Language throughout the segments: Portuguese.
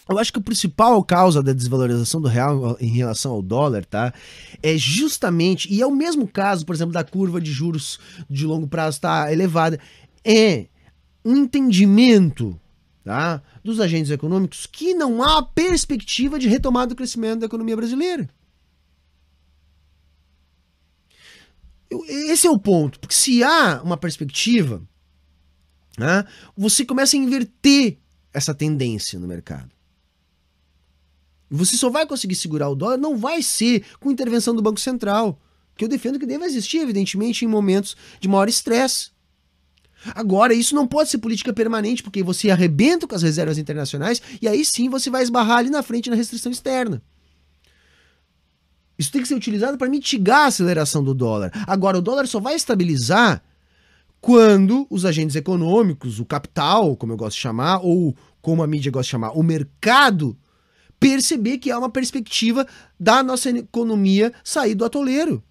Eu acho que a principal causa da desvalorização do real em relação ao dólar, tá? É justamente, e é o mesmo caso, por exemplo, da curva de juros de longo prazo tá elevada, é um entendimento, tá, dos agentes econômicos que não há perspectiva de retomada do crescimento da economia brasileira. Esse é o ponto, porque se há uma perspectiva, né, você começa a inverter essa tendência no mercado. Você só vai conseguir segurar o dólar, não vai ser com intervenção do Banco Central, que eu defendo que deve existir, evidentemente, em momentos de maior estresse. Agora, isso não pode ser política permanente, porque você arrebenta com as reservas internacionais e aí sim você vai esbarrar ali na frente na restrição externa. Isso tem que ser utilizado para mitigar a aceleração do dólar. Agora, o dólar só vai estabilizar quando os agentes econômicos, o capital, como eu gosto de chamar, ou como a mídia gosta de chamar, o mercado, perceber que há uma perspectiva da nossa economia sair do atoleiro.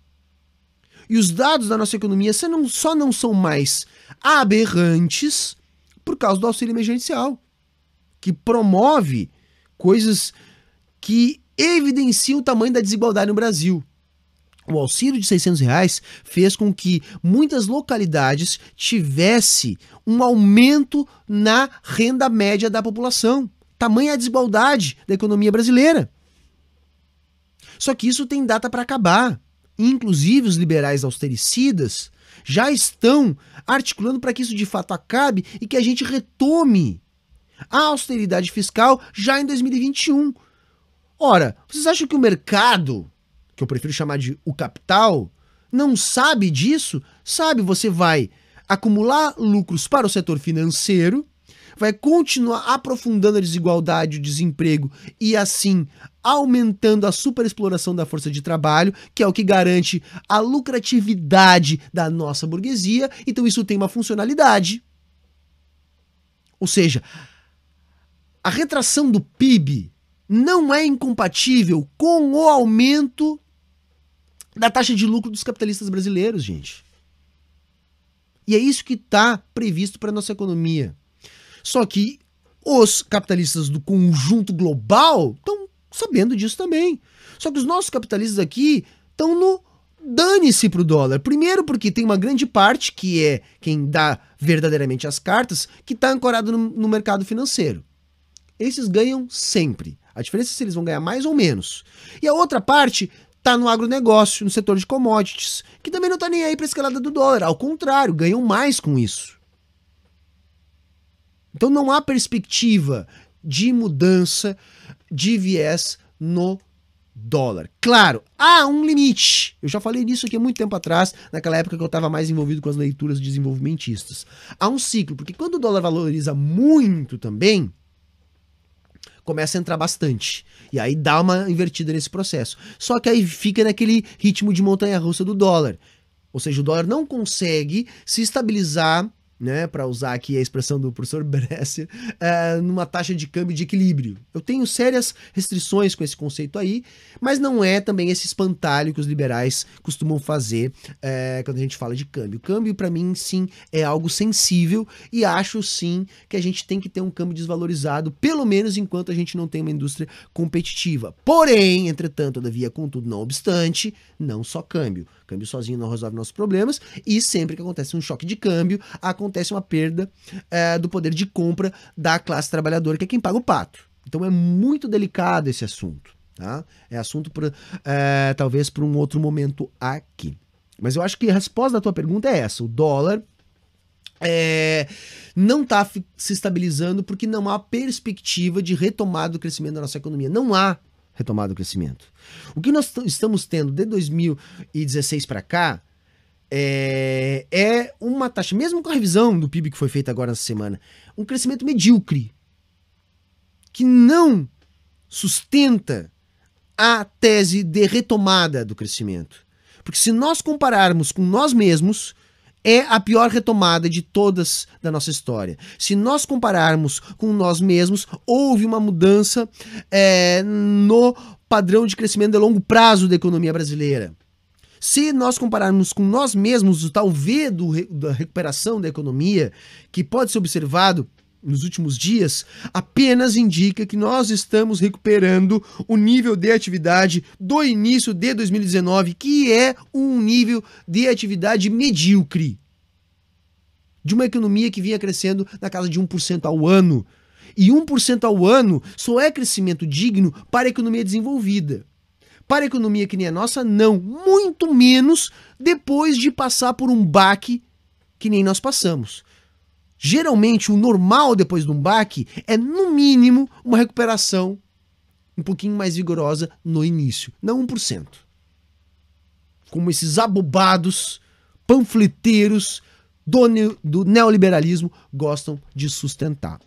E os dados da nossa economia só não são mais aberrantes por causa do auxílio emergencial, que promove coisas que evidenciam o tamanho da desigualdade no Brasil. O auxílio de R$600 fez com que muitas localidades tivesse um aumento na renda média da população. Tamanha a desigualdade da economia brasileira. Só que isso tem data para acabar. Inclusive, os liberais austericidas já estão articulando para que isso de fato acabe e que a gente retome a austeridade fiscal já em 2021. Ora, vocês acham que o mercado, que eu prefiro chamar de o capital, não sabe disso? Sabe, você vai acumular lucros para o setor financeiro, vai continuar aprofundando a desigualdade, o desemprego e assim aumentando a superexploração da força de trabalho, que é o que garante a lucratividade da nossa burguesia. Então isso tem uma funcionalidade. Ou seja, a retração do PIB não é incompatível com o aumento da taxa de lucro dos capitalistas brasileiros, gente. E é isso que está previsto para a nossa economia. Só que os capitalistas do conjunto global estão sabendo disso também. Só que os nossos capitalistas aqui estão no dane-se pro dólar. Primeiro porque tem uma grande parte, que é quem dá verdadeiramente as cartas, que está ancorado no mercado financeiro. Esses ganham sempre. A diferença é se eles vão ganhar mais ou menos. E a outra parte está no agronegócio, no setor de commodities, que também não está nem aí para a escalada do dólar. Ao contrário, ganham mais com isso. Então não há perspectiva de mudança de viés no dólar. Claro, há um limite. Eu já falei disso aqui há muito tempo atrás, naquela época que eu estava mais envolvido com as leituras desenvolvimentistas. Há um ciclo, porque quando o dólar valoriza muito também, começa a entrar bastante. E aí dá uma invertida nesse processo. Só que aí fica naquele ritmo de montanha-russa do dólar. Ou seja, o dólar não consegue se estabilizar, né, para usar aqui a expressão do professor Bresser, numa taxa de câmbio de equilíbrio. Eu tenho sérias restrições com esse conceito aí, mas não é também esse espantalho que os liberais costumam fazer quando a gente fala de câmbio. Câmbio, para mim, sim, é algo sensível e acho, sim, que a gente tem que ter um câmbio desvalorizado, pelo menos enquanto a gente não tem uma indústria competitiva. Porém, entretanto, todavia, contudo, não obstante, não só câmbio. Câmbio sozinho não resolve nossos problemas e sempre que acontece um choque de câmbio, acontece uma perda do poder de compra da classe trabalhadora, que é quem paga o pato. Então é muito delicado esse assunto, tá? É assunto talvez para um outro momento aqui. Mas eu acho que a resposta da tua pergunta é essa. O dólar não está se estabilizando porque não há perspectiva de retomada do crescimento da nossa economia. Não há retomada do crescimento. O que nós estamos tendo de 2016 para cá é uma taxa, mesmo com a revisão do PIB que foi feita agora nessa semana, um crescimento medíocre, que não sustenta a tese de retomada do crescimento. Porque se nós compararmos com nós mesmos, é a pior retomada de todas da nossa história. Se nós compararmos com nós mesmos, houve uma mudança no padrão de crescimento de longo prazo da economia brasileira. Se nós compararmos com nós mesmos, o tal V da recuperação da economia, que pode ser observado nos últimos dias apenas indica que nós estamos recuperando o nível de atividade do início de 2019, que é um nível de atividade medíocre, de uma economia que vinha crescendo na casa de 1% ao ano. E 1% ao ano só é crescimento digno para a economia desenvolvida. Para a economia que nem a nossa, não. Muito menos depois de passar por um baque que nem nós passamos. Geralmente, o normal depois de um baque é, no mínimo, uma recuperação um pouquinho mais vigorosa no início. Não 1%. Como esses abobados, panfleteiros do neoliberalismo gostam de sustentar.